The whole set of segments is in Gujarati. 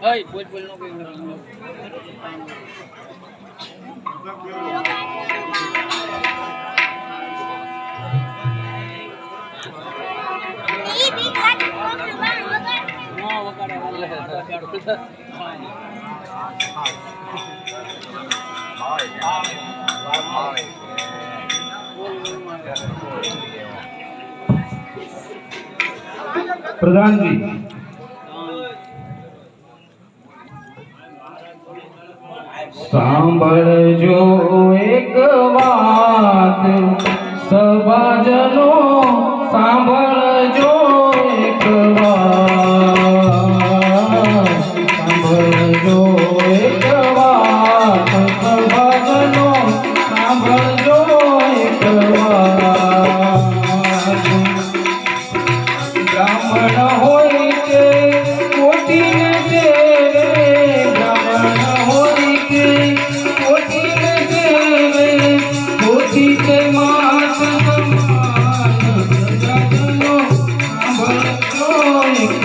Ơi, buat no प्रधान जी सांभळजो एक बात सभाजनो सांभळजो एक बात सांभळजो एक बात सभाजनो सांभळजो एक बात ब्राह्मण होई के कोटीने देवे ब्राह्मण होई के कोटीने देवे कोटी के मात समान प्रजाजनो सांभळजो एक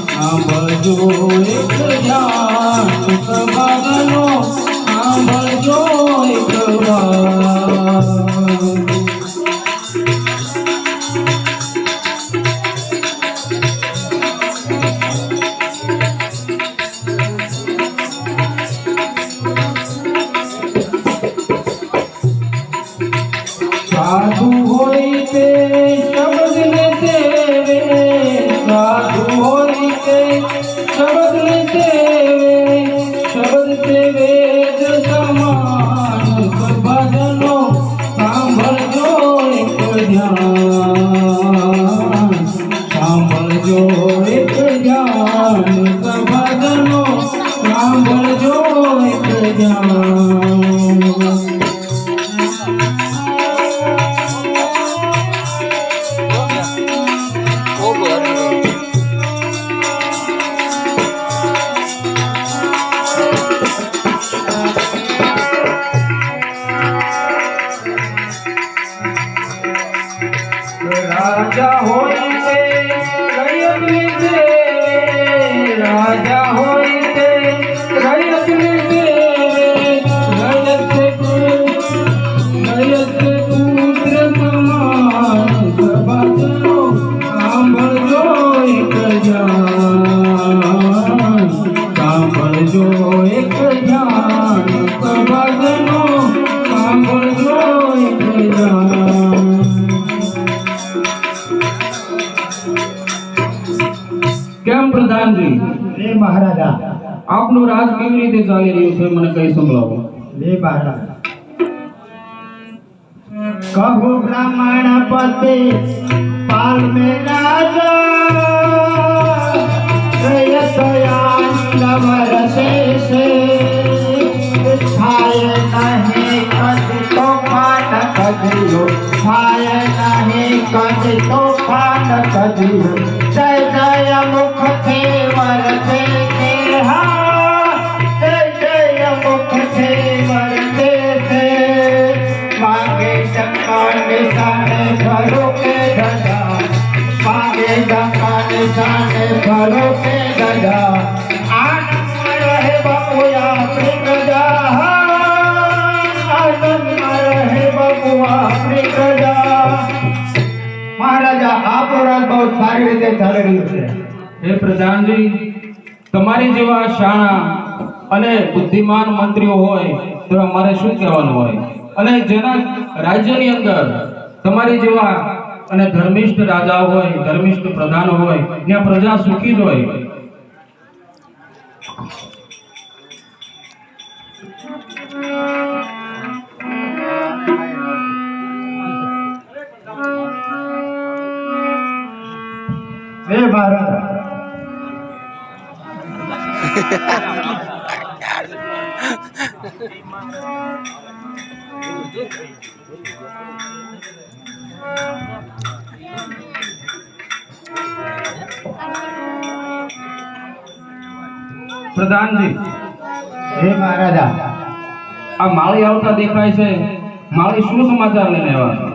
सांभळजो एक ज्ञान सभाजनो सांभळजो एक बात साधु होइते शब्द ने देवे साधु होइते शब्द ने देवे शब्द से वेद समान सभाजनो सांभळजो एक ध्यान सांभळजो एक ध्यान सभाजनो सांभळजो एक ध्यान राजा होइते रैयत ने देवे राजा होइते रैयत ने देवे रैयत पुत्र समान सभाजनो सांभळजो एक ज्ञान सांभळजो एक ज्ञान सभाजनो सांभळजो एक ज्ञान કેમ પ્રધાનજી લે મહારાજા આપનું રાજ કેવી રીતે ચાલી રહ્યું છે મને કઈ સંભળાવો લે મહારાજા કહો બ્રાહ્મણ પતિ પાલ મે રાજા રયતયાન વરસે સે થાય નહીં કદ તોફાન કદિયો થાય નહીં કદ તોફાન કદિયો જય જય મુખ थे वरसे हा जय जय मुख थे वरसे से मांगे डंका निशाने घरों के गदा मांगे डंका निशाने घरों के गदा आनंद रहे बबुआ अपनी प्रजा आनंद रहे बबुआ अपनी प्रजा महाराजा आप और बहुत सारी रीते चल रही है हे प्रधान जी તમારી જેવા શાણા અને બુદ્ધિમાન મંત્રીઓ હોય તો મારે શું કહેવાનું હોય, અને જેના રાજ્યની અંદર તમારી જેવા અને ધર્મિષ્ઠ રાજા હોય, ધર્મિષ્ઠ પ્રધાન હોય, ત્યાં પ્રજા સુખી જ હોય. હે મહારાજ, પ્રધાનજી, હે મહારાજા, આ માળી આવતા દેખાય છે. માળી શું સમાચાર લઈને આવ્યા છે?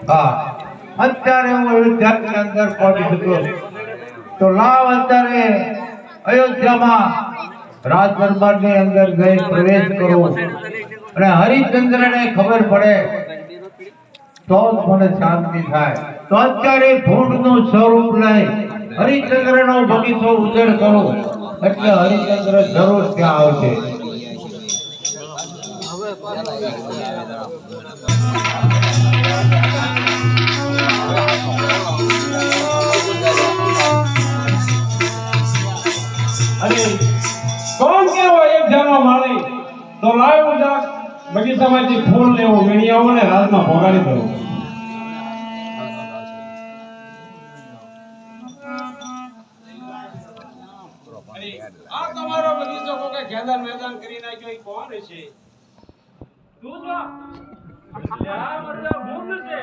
હા, અત્યારે હું અયોધ્યાની અંદર પહોંચી ચૂક્યો છું. તો લાવ અત્યારે અયોધ્યામાં રાજદરબારની અંદર જઈ પ્રવેશ કરો અને હરિશ્ચંદ્રને ખબર પડે તો જ મને શાંતિ થાય. તો અત્યારે ભૂંડનું સ્વરૂપ લઈ હરિશ્ચંદ્રનો બગીચો ઉજળ કરો એટલે હરિશ્ચંદ્ર જરૂર ત્યાં આવશે. અને કોણ કેવો અયોધ્યાનો માળી તો લાવ બગીચામાંથી ફૂલ લેવું, વીણિયાઓ ને રાજમાં ભોગાડી દઉં. આ તમારો બગીચો કોઈ ખેદાન મેદાન કરી નાખ્યો, એ કોણ છે? તું જો આ બધા ભૂંડ છે.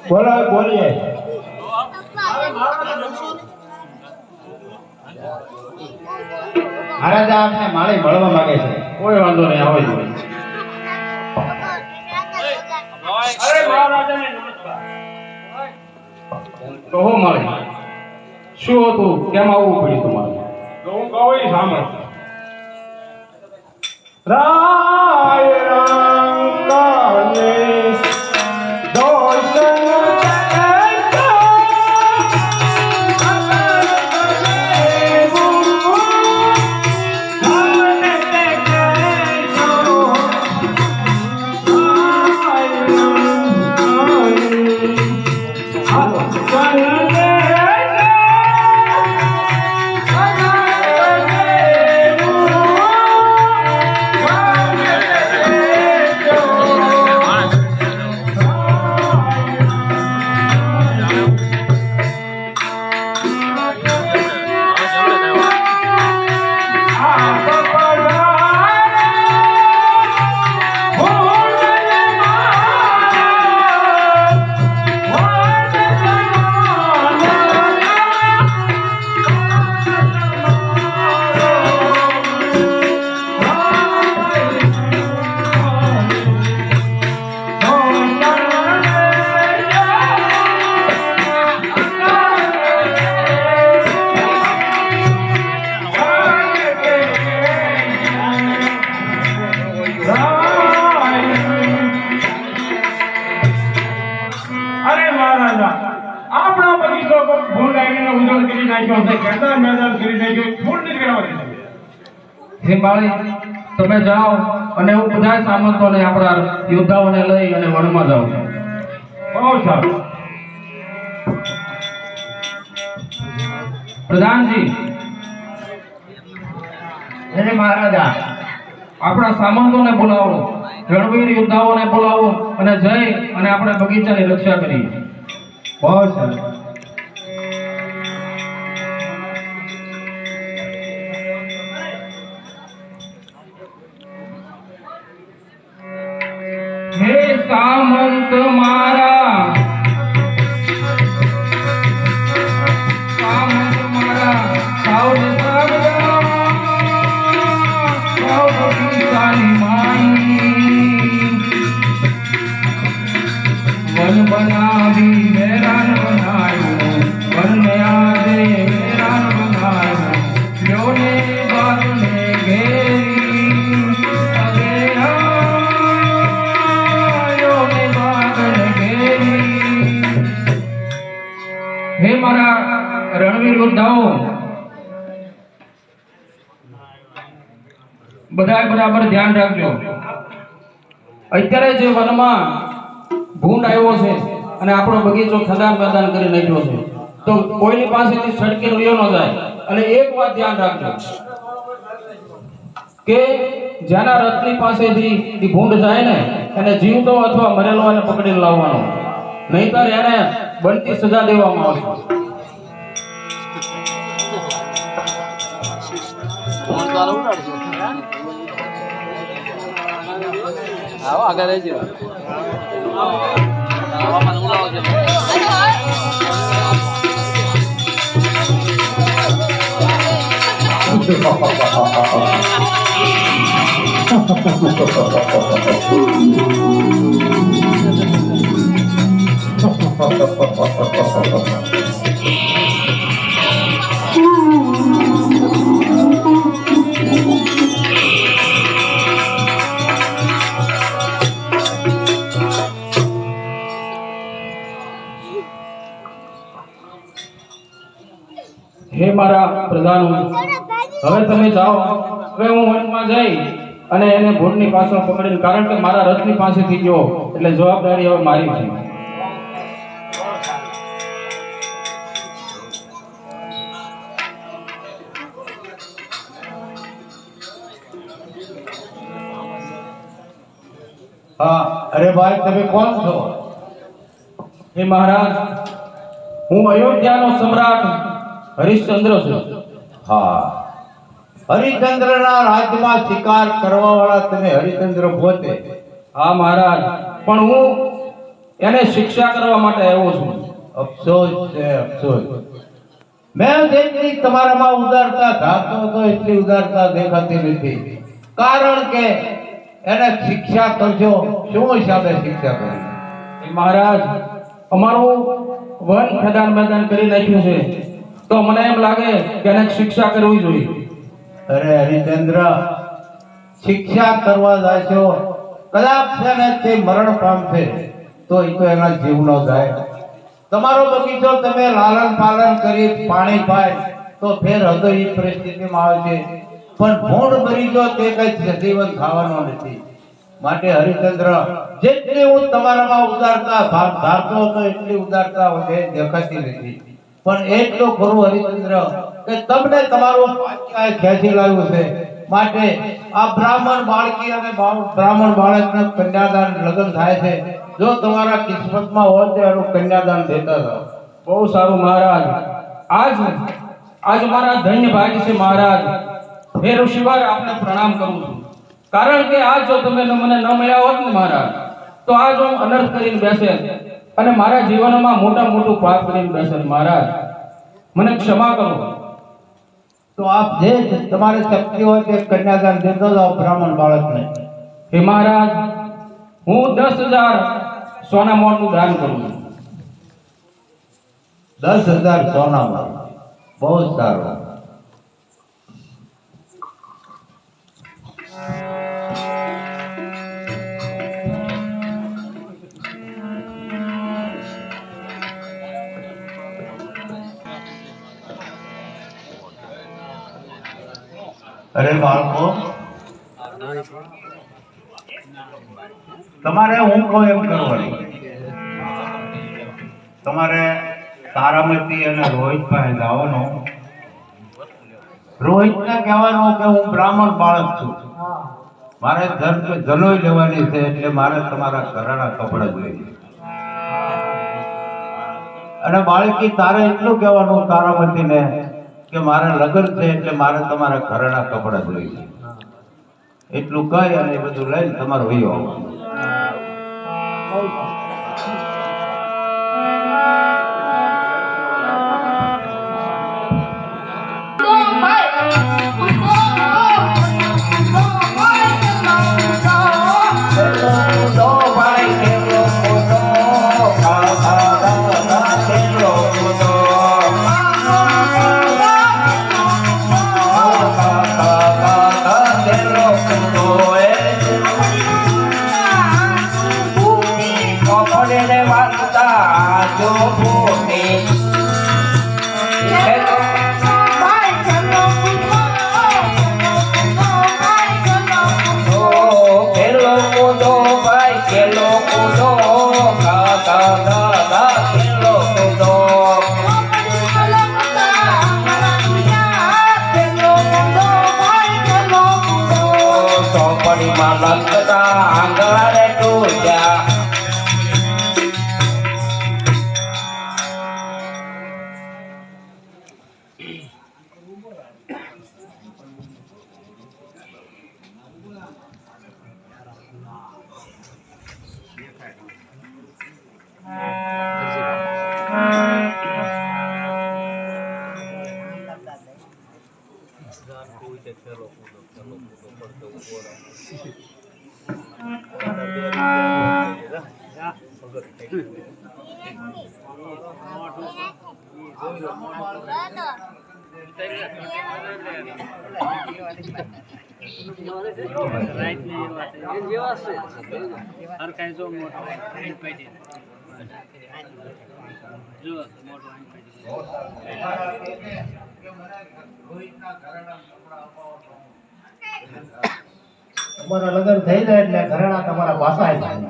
બોલો, બોલીએ. મહારાજા આપને માળી મળવા માંગે છે. કોઈ વાંધો નહીં, આવે જોઈએ. અરે મહારાજાને નમસ્કાર. કહો માળી, શું હતું, કેમ આવવું પડ્યું તમારે? તો હું કહું ઈ સાંભળ. રાય રંગાને દોષન હે માળી તમે જાઓ અને હું બધા સામંતોને આપણા યોદ્ધાઓને લઈ અને વનમાં જાઉં. બહુ સારું. પ્રધાનજી એને મહારાજા આપણા સામંતોને બોલાવો, રણવીર યોદ્ધાઓને બોલાવો અને જઈ અને આપણે બગીચાની રક્ષા કરીએ. બહુ સારું. હે સામંત મારા, સામંત મારા સાઉદ બગીચાની માઈ વન બનાવી વેરાન બનાવ્યો, વનને આજે વેરાન બનાવ્યો, યોને બારણે ઘેરી યોને બારણે ઘેરી. હે મારા રણવીર યોદ્ધાઓ, બધાએ બરાબર ધ્યાન રાખજો. અત્યારે જે વનમાં ભૂંડ આવ્યો છે અને આપણો બગીચો ખદાન મેદાન કરી નાખ્યો છે, તો કોઈની પાસેથી છટકી રહ્યો ન જાય. અને એક વાત ધ્યાન રાખજો કે જેના રથની પાસેથી એ ભૂંડ જાય ને એને જીવતો અથવા મરેલો એને પકડીને લાવવાનો, નહીંતર એને બનતી સજા દેવામાં આવશે. આવો આગળ રહેજો. હે મારા પ્રધાનો, હવે તમે જાઓ. હવે હું વનમાં જઈ અને એને ભૂંડની પાછળ પકડીને, કારણ કે મારા રથની પાસેથી ગયો એટલે જવાબદારી હવે મારી છે. હા. અરે ભાઈ તમે કોણ છો? હે મહારાજ, હું અયોધ્યાનો સમ્રાટ હરિશ્ચંદ્ર છું. હા. હરિચંદ્રના રાજ્યમાં શિકાર કરવા વાળા તમે હરિચંદ્ર પોતે? હા મહારાજ, પણ હું એને શિક્ષા કરવા માટે આવ્યો છું. અફસોસ છે, અફસોસ. મેં જેટલી તમારામાં ઉદારતા ધારતો હતો એટલી ઉદારતા દેખાતી નથી. કારણ કે એને શિક્ષા કરજો. શું હિસાબે શિક્ષા કરી? હે મહારાજ, અમારું વન ખેદાન મેદાન કરી નાખ્યું છે, તો મને એમ લાગે કે એને શિક્ષા કરવી જોઈએ. અરે હરિચંદ્ર, શિક્ષા કરવા જાય છો, કદાચ છે ને તે મરણ પામશે તો એ તો એના જીવ નો જાય. તમારો બગીચો તમે લાલન પાલન કરી પાણી પાય તો ફેર હતો એ પરિસ્થિતિમાં આવે છે, પણ ભૂંડ બગીચો તે કઈ સજીવન ખાવાનો નથી. માટે હરિચંદ્ર, જેટલી હું તમારામાં ઉદારતા ધારતો હતો એટલી ઉદારતા વધે દેખાતી નથી. પણ એટલું ખરું હરિચંદ્ર કે તમને તમારું પાછા ખેંચી લાવ્યું છે. માટે આ બ્રાહ્મણ બાળકી અને બ્રાહ્મણ બાળકનું કન્યાદાન લગ્ન થાય છે. જો તમારા કિસ્મતમાં હોય તો એનું કન્યાદાન દેતા જાઓ. બહુ સારું મહારાજ. આજ મારા ધન્ય ભાગ્ય છે મહારાજ. હે ઋષિવાર, આપને પ્રણામ કરું છું. કારણ કે આજ જો તમે મને ન મળ્યા હોત ને મહારાજ, તો આજ હું અનર્થ કરીને બેસે અને મારા જીવનમાં મોટા મોટું પાપ કરીને બેસે. મહારાજ, મને ક્ષમા કરો. તો આપ જે તમારી શક્તિ હોય તે કન્યાદાન દેતો જાઓ બ્રાહ્મણ બાળકને. હે મહારાજ, હું 10,000 સોના મોરનું દાન કરું છું. 10,000 સોનામાં? બહુ સારું. અરે બાળકો, તમારે હું કહું એમ કરવાનું. તમારે તારામતી અને રોહિત પાસે જવાનું. રોહિતને કહેવાનું કે હું બ્રાહ્મણ બાળક છું, મારે જનોઈ લેવાની છે, એટલે મારે તમારા ઘરેણા કપડા જોઈએ. અને બાળકી તારે એટલું કહેવાનું તારામતીને કે મારે લગ્ન છે, એટલે મારે તમારા ઘરેણા કપડા જોઈએ. એટલું કહી અને એ બધું લઈને તમારે વયો આવવાનું. તમારા લગ્ન થઈ જાય એટલે ઘરેણા તમારા પાછા આવી જાય.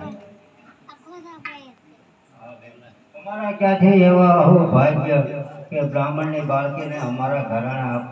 અમારા ક્યાંથી એવા હો ભાગ્ય કે બ્રાહ્મણની બાળકીને અમારા ઘરાણા આપ.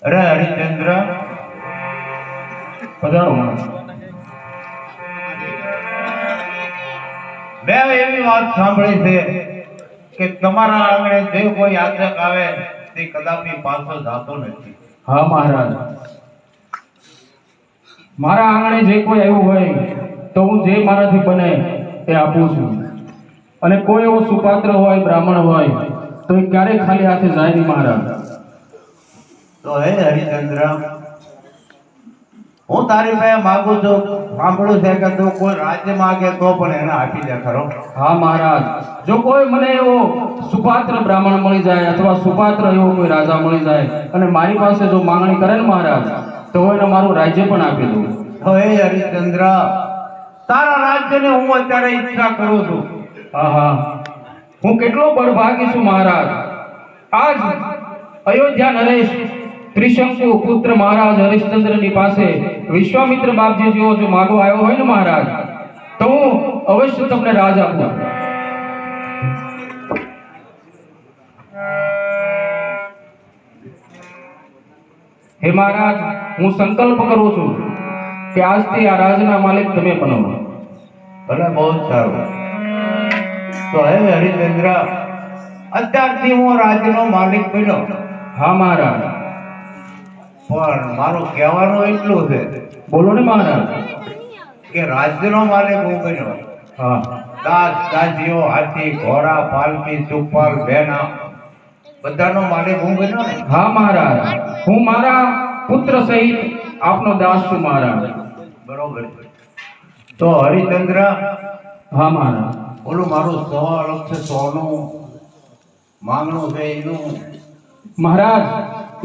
અરે હરિચંદ્ર, પધારો. મેં એવી વાત સાંભળી છે કે તમારા આંગણે જે કોઈ યાચક આવે તે કદાપી પાછો જાતો નથી. હા મહારાજ, મારા આંગણે જે કોઈ આવ્યું હોય તો હું જે મારાથી બને તે આપું છું. અને કોઈ એવો સુપાત્ર હોય, બ્રાહ્મણ હોય તો એ ક્યારેય ખાલી હાથે જાય નહીં મહારાજ. તો હે હરિચંદ્ર, હું તારી પાસે માંગુ છું, સાંભળું છે કે તું કોઈ રાજ્ય માંગે તો પણ એને આપી દે ખરો. હા મહારાજ, જો કોઈ મને એવો સુપાત્ર બ્રાહ્મણ મળી જાય અથવા સુપાત્ર એવો કોઈ રાજા મળી જાય અને મારી પાસે જો માંગણી કરે ને મહારાજ, તો એને મારું રાજ્ય પણ આપી દઉં. તો હે હરિચંદ્ર, તારા રાજ્યને હું અત્યારે ઈચ્છા કરું છું. હા હા, હું કેટલો બળભાગી છું મહારાજ. આજ અયોધ્યા નરેશ ત્રિશંકુ પુત્ર મહારાજ હરિશ્ચંદ્રની પાસે વિશ્વામિત્ર બાપજી જેવો જો માગો આવ્યો હોય ને મહારાજ, તો હું અવશ્ય તમને રાજ આપું. હે મહારાજ, હું સંકલ્પ કરું છું કે આજથી આ રાજના માલિક તમે બનો. ભલે, બહુ સારું. તો હે હરિચંદ્ર, અત્યારથી હું રાજનો માલિક બન્યો. હા મહારાજ. પણ મારું કહેવાનું એટલું છે બોલો ને મહારાજ. કે રાજ્યનો માલિક હું બન્યો. હા દાસ દાસીઓ, હાથી, ઘોડા, પાલકી, સુપાલ, બેના બધાનો માલિક હું બન્યો ને. હા મહારાજ, હું મારા પુત્ર સહિત આપનો દાસ છું મહારાજ. બરોબર છે. તો હરિચંદ્ર, હા મહારાજ. ઓલું મારું 100 લક્ષ સોનું માંગણું છે એનું. મહારાજ,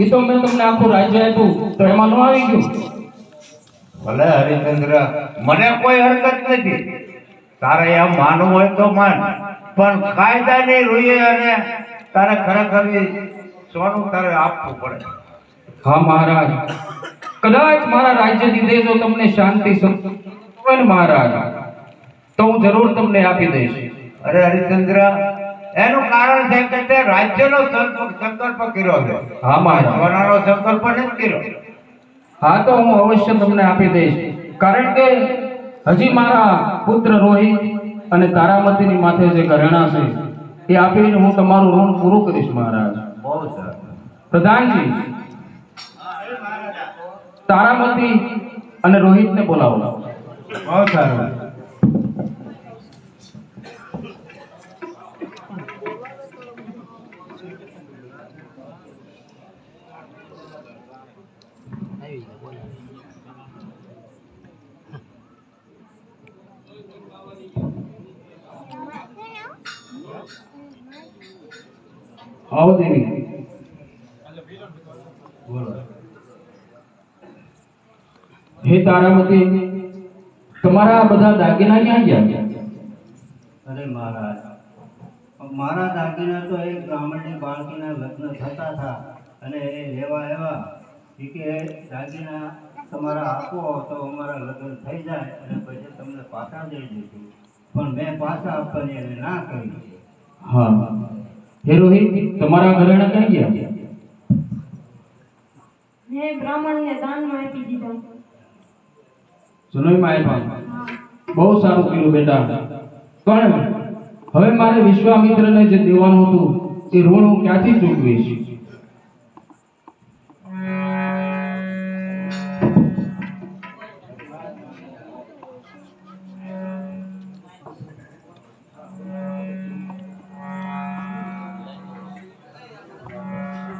એ તો મેં તમને આખું રાજ્ય આપ્યું તો એમાં ન આવી ગયું. ભલે હરિચંદ્ર, મને કોઈ હરકત નથી. તારે એમ માનવું હોય તો માન, પણ કાયદાની રૂએ અને તારે ખરેખર ઈ સોનું તારે આપવું પડે. હા મહારાજ, કદાચ મારા રાજ્ય દીધે જો તમને શાંતિ હોય ને મહારાજ, તો હું જરૂર તમને આપી દઈશ. અરે હરિચંદ્ર, એનું કારણ છે કે તે રાજ્યનો સંકલ્પ કર્યો છે. હા મહારાજ. સોનાનો સંકલ્પ નથી કર્યો. હા, તો હું અવશ્ય તમને આપી દઈશ, કારણ કે હજી મારા પુત્ર રોહિત અને તારામતીની માથે જે ઘરેણા છે એ આપીને હું તમારું ઋણ પૂરું કરીશ મહારાજ. બહુ સરસ. પ્રધાનજી, તારામતી અને રોહિતને બોલાવો. બહુ સારું. આવો દેવી. હે તારામતી, તમારા બધા દાગીના ક્યાં ગયા? અરે મહારાજ, મારા દાગીના તો એક બ્રાહ્મણની બાળકીના લગ્ન થતા હતા અને એ લેવા આવ્યા. એ કે દાગીના તમારા આપો તો અમારા લગ્ન થઈ જાય અને પછી તમને પાછા દઈ દઈશું. પણ મેં પાછા આપવાની એને ના કરી. હા. હે રોહિત, તમારા ઘરેણા ક્યાં ગયા? મેં બ્રાહ્મણને દાનમાં આપી દીધા. જનોઈમાં આપ્યા. બહુ સારું કર્યું બેટા. પણ હવે મારે વિશ્વામિત્રને જે દેવાનું હતું એ ઋણ હું ક્યાંથી ચૂકવીશ?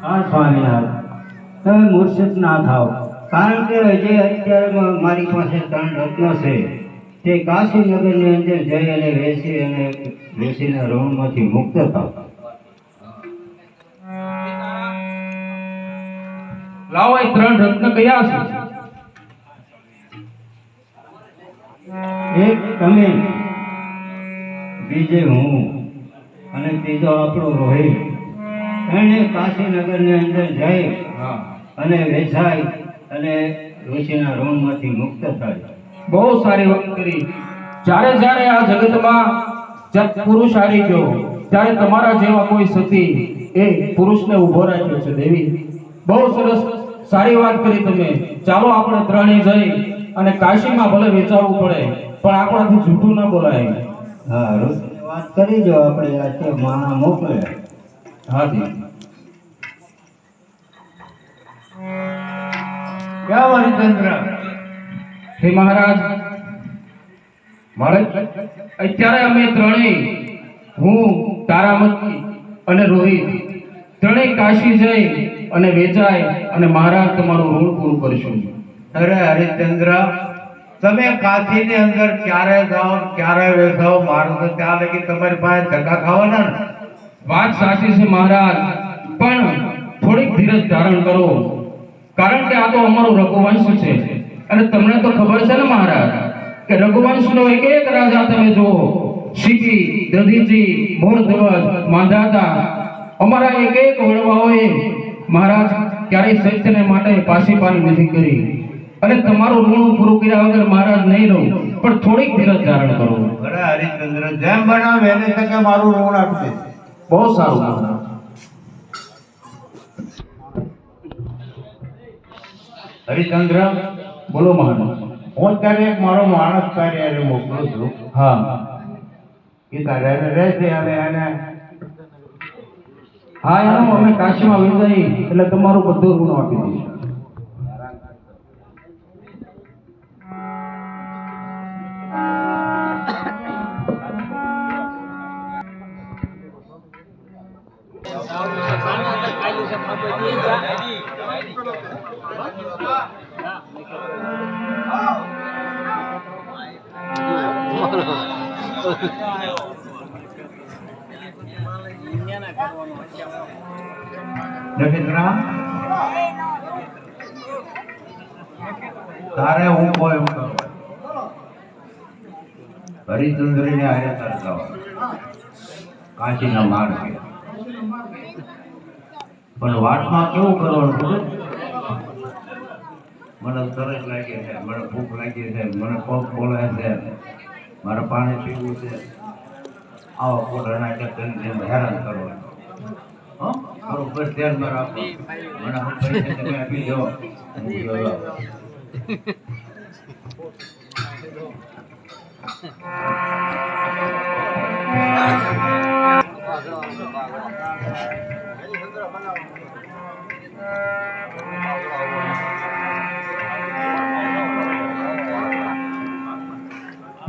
હા સ્વામિનારાયણ, તમે મૂર્છિત ના થાવ, કારણ કે જે અત્યારે મારી પાસે 3 રત્નો છે તે કાશીનગરની અંદર જઈ અને વેચી અને ઋષિના ઋણમાંથી મુક્ત થાવ. લાવો, એ 3 રત્ન કયા છે? એક તમે, બીજે હું અને ત્રીજો આપણો રોહિત. એને કાશીનગરની અંદર જઈ અને વેચાય અને ઋષિના ઋણમાંથી મુક્ત થાય. બહુ સારી વાત કરી. જ્યારે જ્યારે આ જગતમાં જ્યાં પુરુષ હારી ગયો ત્યારે તમારા જેવા કોઈ સતી એ પુરુષને ઊભો રાખ્યો છે દેવી. બહુ સરસ, સારી વાત કરી તમે. ચાલો આપણે ત્રણેય જઈ અને કાશીમાં ભલે વેચાવવું પડે પણ આપણાથી જૂઠું ન બોલાય. હા, ઋષિની વાત કરી જો આપણે આજે માણા મોકલે. હાજી. કેમ હરિચંદ્ર? હે મહારાજ, અત્યારે અમે ત્રણેય, હું, તારામતી અને રોહિત, ત્રણેય કાશી જઈ અને વેચાય અને મહારાજ તમારું ઋણ પૂરું કરશું. અરે હરિચંદ્ર, તમે કાશીની અંદર ક્યારે જાઓ ક્યારે વેચાઓ, મારું તો ત્યાં લગી તમારી પાસે ધક્કા ખાવાના ને. વાત સાચી છે મહારાજ, પણ થોડીક ધીરજ ધારણ કરો, કારણ કે આ તો અમારો રઘુવંશ છે અને તમને તો ખબર છે ને મહારાજ કે રઘુવંશનો એક એક રાજા તમે જુઓ, શિખી, દધીચી, મૂળધ્વજ, માંધાતા, અમારા એક એક વડવાઓએ મહારાજ ક્યારેય સત્યને માટે પાશીપાની નથી કરી અને તમારું ઋણ પૂરું કર્યા વગર મહારાજ નહીં રહું, પણ થોડીક ધીરજ ધારણ કરો. અરે હરિચંદ્ર, જેમ બનાવે એને તકે મારું ઋણ આપી દે. બહુ સારું મહારાજ. હરિચંદ્ર, બોલો મહારાજ. હું અત્યારે એક મારો માણસ કાર્ય મોકલું છું. હા એ કાર્ય રહેશે અને એને હા એનો અમે કાશીમાં વિદાય એટલે તમારું બધું ઋણ આપી દઈશું. નખેત્રા, તારે હું કોઈ એમ કહું, હરિચંદ્રને આરે તરકાવ કાશીના માર્ગે. પણ વાતમાં કેવું કરવાનું ખબર? મને તરસ લાગી છે, મને ભૂખ લાગી છે, મને પગ બોલાય છે, મારે પાણી પીવું છે, આવા પોતાના કરીને હેરાન કરવાનું. હો બરોબર ધ્યાનમાં રાખો. મને હું પૈસા તમે આપી દો, હું જોયો.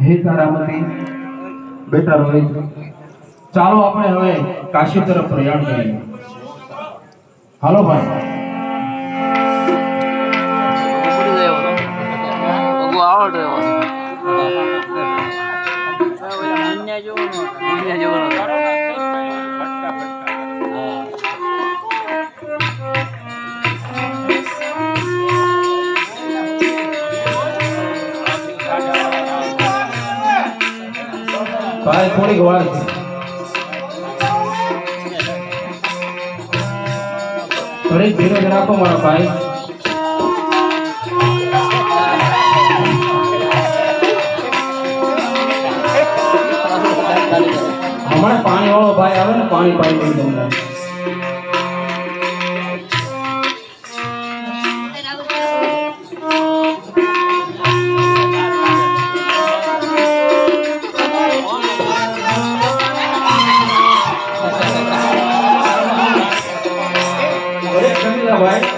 હે તારામતી, બેટા રોહિત, ચાલો આપણે હવે કાશી તરફ પ્રયાણ કરીએ. હાલો ભાઈ. આવડે ભાઈ થોડીક વાર છે. થોડીક ધીરજ રાખો મારા ભાઈ. હમણાં પાણી વાળો ભાઈ આવે ને પાણી પાઈ દઉં તમને. ભાઈ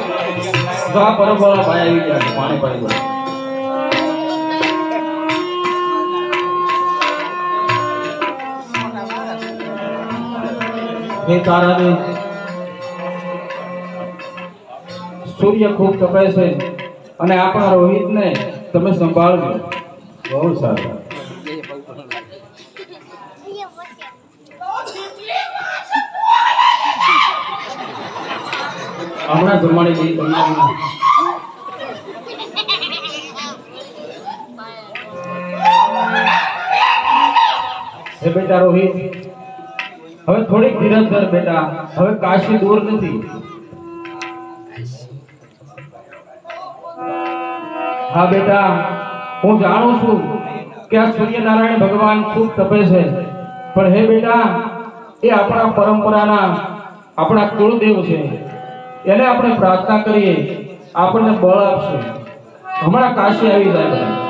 જો આ પરબવાળા ભાઈ આવી ગયા છે, પાણી પાઈ દો. હે તારાને સૂર્ય ખૂબ તપે છે અને આપણા રોહિતને તમે સંભાળજો. બહુ સારું. હમણાં જમવાની ગઈ તમને. હે બેટા રોહિત, હવે થોડીક ધીરજ ધર બેટા. હવે કાશી દૂર નથી. હા બેટા, હું જાણું છું કે આ સૂર્યનારાયણ ભગવાન ખૂબ તપે છે, પણ હે બેટા, એ આપણા પરંપરાના આપણા કુળદેવ છે. એને આપણે પ્રાર્થના કરીએ, આપણને બળ આપશે. હમણાં કાશી આવી જાય બધા.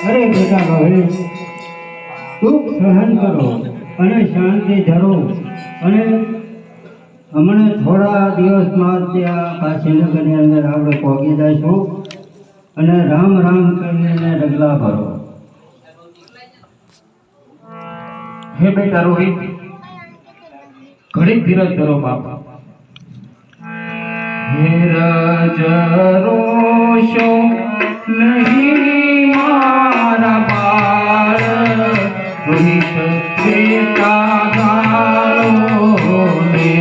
અરે બેટા હવે દુઃખ સહન કરો અને શાંતિ ધરો અને હમણાં થોડા દિવસમાં ત્યાં કાશીનગરની અંદર આપણે પહોંચી જઈશું અને રામ રામ કરીને ડગલા ભરો. હે બેટા રોહિત, ઘણી ધીરજ ધરો બાપા. ધીરજ રોશો નહીં મારા બાળ, રોહિત બેટા ગાળો ને.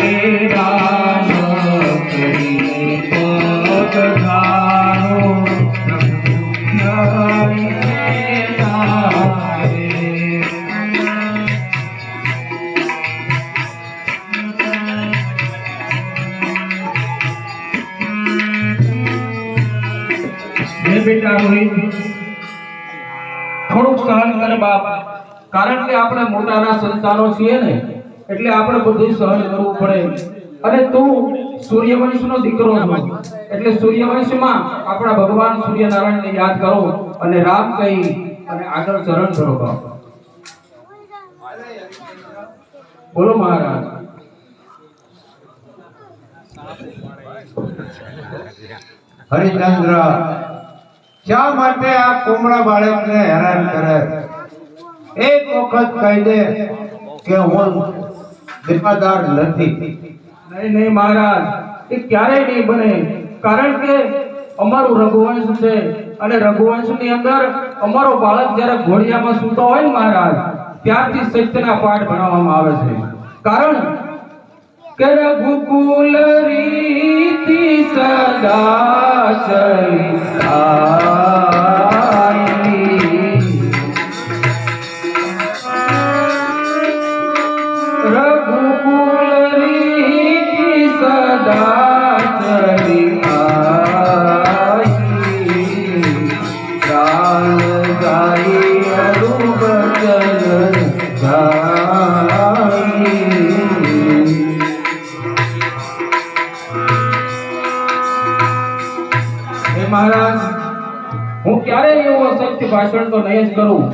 Hare થોડુંક સહન કર બાપ, કારણ કે આપણે મોટાના સંતાનો છીએ ને, એટલે આપણે બધું સહન કરવું પડે. અને તું સૂર્યવંશનો દીકરો છો, એટલે સૂર્યવંશમાં આપણા ભગવાન સૂર્યનારાયણને યાદ કરો અને રામ કહી અને આગળ ચરણ કરો બાપ. બોલો મહારાજ. હરિચંદ્ર શા માટે આ કુમળા બાળકને હેરાન કરે? એક વખત કહી દે કે હું જિમ્મેદાર નથી. નહીં નહીં મહારાજ, એ ક્યારેય નહીં બને, કારણ કે અમારું રઘુવંશ છે અને રઘુવંશની અંદર અમારો બાળક જ્યારે ઘોડિયામાં સૂતો હોય ને મહારાજ, ત્યારથી સત્યના પાઠ ભણાવવામાં આવે છે. કારણ કે રઘુકુલ રીતિ સદા ચલી આવી, રઘુકુલ રીતિ સદા ચલી આવી, પ્રાણ જાય અરુબચન જાય. મહારાજ, હું ક્યારેય એવું અસત્ય ભાષણ તો નહીં જ કરું.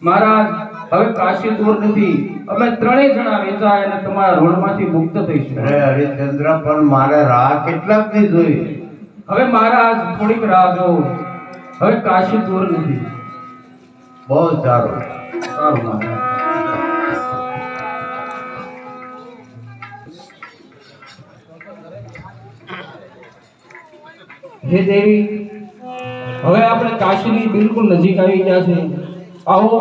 મહારાજ, હવે કાશી દૂર નથી, અમે ત્રણેય જણા વેચાય અને તમારા ઋણમાંથી મુક્ત થઈશું. અરે હરિચંદ્ર, પણ મારે રાહ કેટલાકની જોઈ? હવે મહારાજ થોડીક રાહ જોવો, હવે કાશી દૂર નથી. બહુ સારું. સારું મહારાજ. હે દેવી, હવે આપણે કાશીની બિલકુલ નજીક આવી ગયા છે. આવો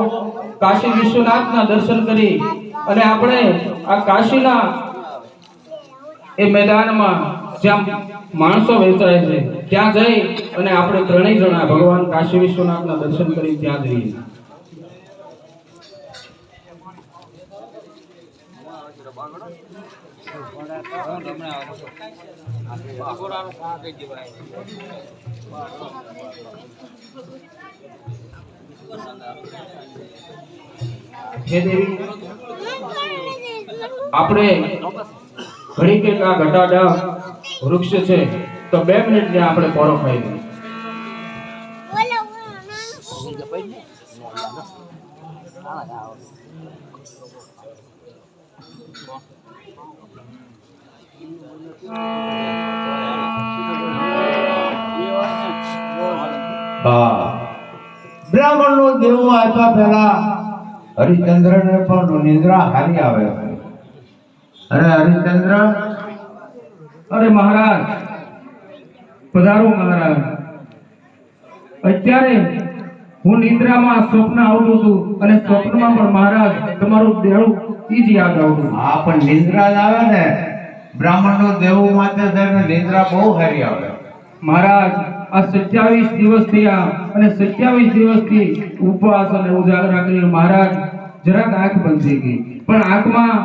કાશી વિશ્વનાથના દર્શન કરી અને આપણે આ કાશીના એ મેદાનમાં જ્યાં માણસો વેચાય છે ત્યાં જઈ અને આપણે ત્રણેય જણા ભગવાન કાશી વિશ્વનાથના દર્શન કરી ત્યાં જઈએ. હે દેવી, આપણે ઘણી કે આ ઘટાડા વૃક્ષ છે તો 2 મિનિટને આપણે પોરો ખાઈ લઈએ. બ્રાહ્મણ નું દેવું આપ્યા પહેલા હરિચંદ્ર ને પણ નિદ્રા હારી આવે. અરે હરિચંદ્ર, અરે મહારાજ, પધારો મહારાજ. અત્યારે હું નિદ્રામાં સ્વપ્ન આવતું હતું અને સ્વપ્નમાં પણ મહારાજ તમારું દેવું ઈ જ યાદ આવતું. હા, પણ નિદ્રા જ આવે ને. બ્રાહ્મણ નું દેવું માટે થઈને નિદ્રા બહુ હારી આવે. મહારાજ, આ 27 દિવસ થયા અને 27 દિવસથી ઉપવાસ અને ઉજાગરા કરીને મહારાજ જરાક આંખ બંધ થઈ ગઈ, પણ આંખમાં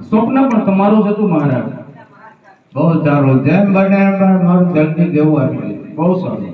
સ્વપ્ન પણ તમારું જ હતું મહારાજ. બહુ સારું. જેમ બને એમ મારું જલ્દી દેવું આપી દીધું. બહુ સારું.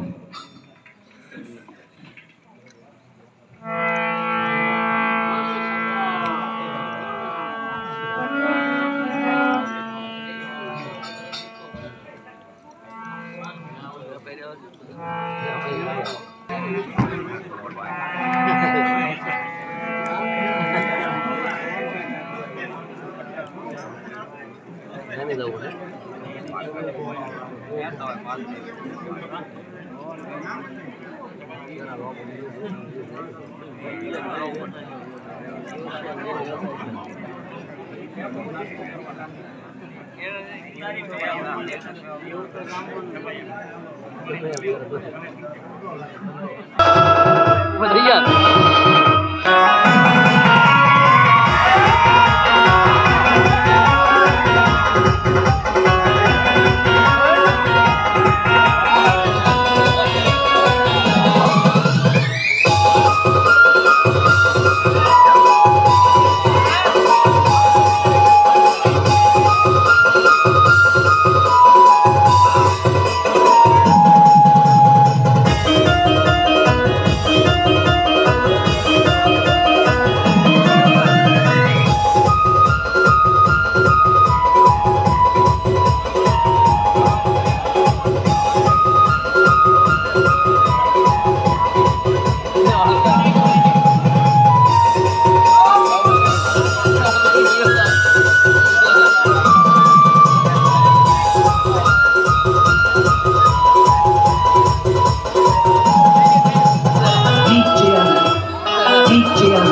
લ્યો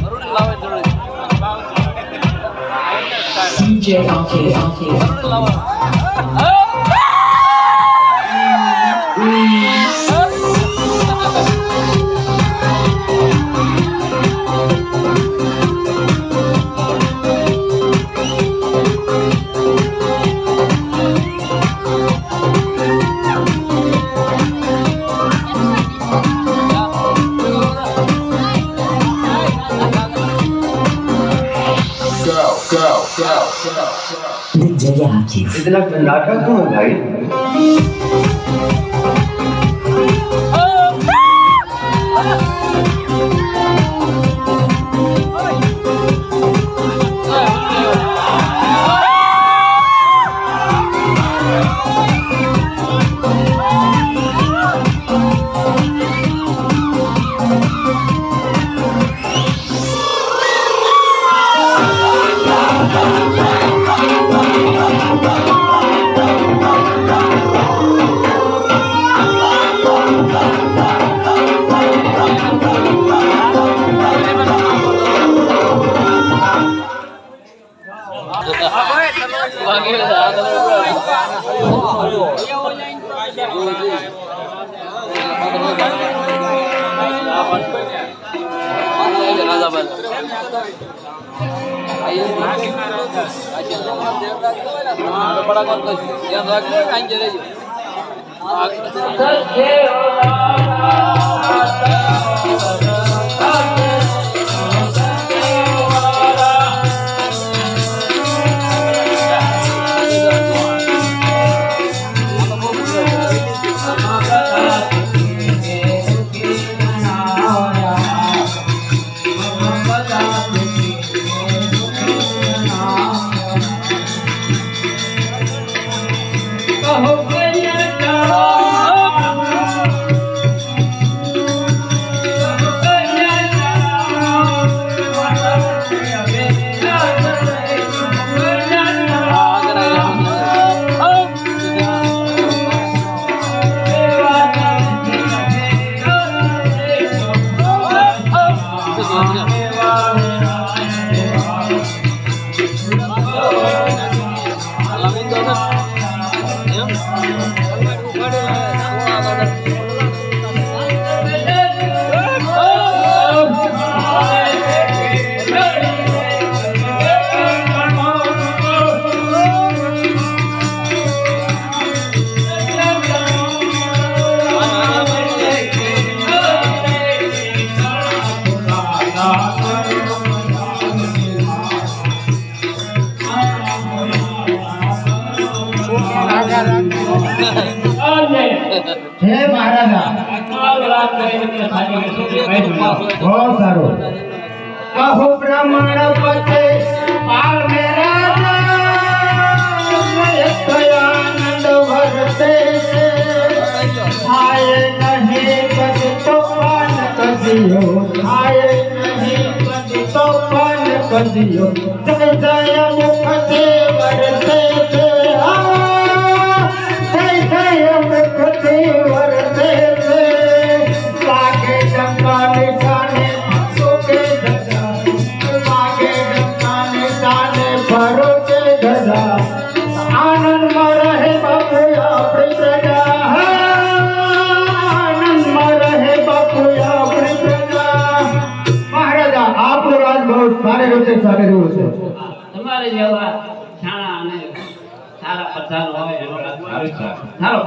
અરુણ લાવે થોડું DJ RK. લાવો DJ RK. इतना नाटक क्यों है भाई? મહારાજા બહુ સારું કહો બ્રાહ્મણ પતે પાલ મે રાજા આનંદ ભરતે આય નહીં કદ તો પાન કદિયો આય નહીં કદ તો પાન કદિયો જય જય મુખ તે વરતે છે જય જય મુખ તે વરતે છે લાગે ડંકા નિશાને સોકે ધજા લાગે ડંકા નિશાને ભરોસે ધજા આનંદમાં રહે બાપુ આપણી પ્રજા આનંદમાં રહે બાપુ આપણી પ્રજા મહારાજા આપણું રાજ બહુ સારી રીતે ચાલી રહ્યું છે તમારે જેવા શાણા અને સારા પ્રધાન હોય એનો રાજ સારું છે. હાલો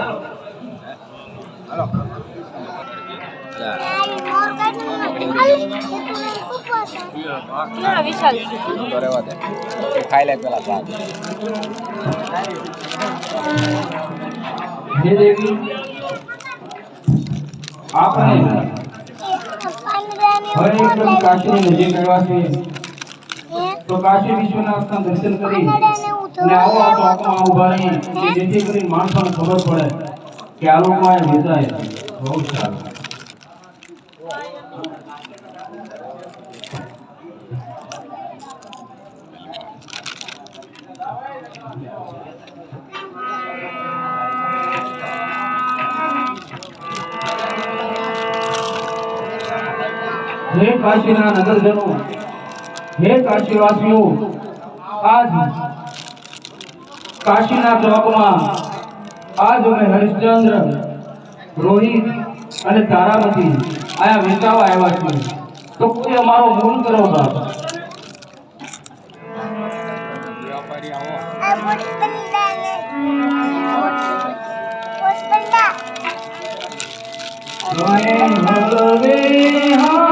હે દેવી આપણે હવે એકદમ કાશીની નજીક આવ્યા છીએ તો કાશી વિશ્વનાથના દર્શન કરી અને આવો આ ચોકમાં ઉભા રહી કે જેથી કરીને માણસોને ખબર પડે કે આ લોકો આ વેચાય બહુ સારું. હે કાશીના નગરજનો, હે કાશીવાસીઓ, આજ કાશીના ચોકમાં આજ અમે હરિશ્ચંદ્ર, રોહિત અને તારામતી આયા વેચાવા આવ્યા છીએ તો કોઈ અમારો મૂલ કરો બાપ. જય ભગવે હા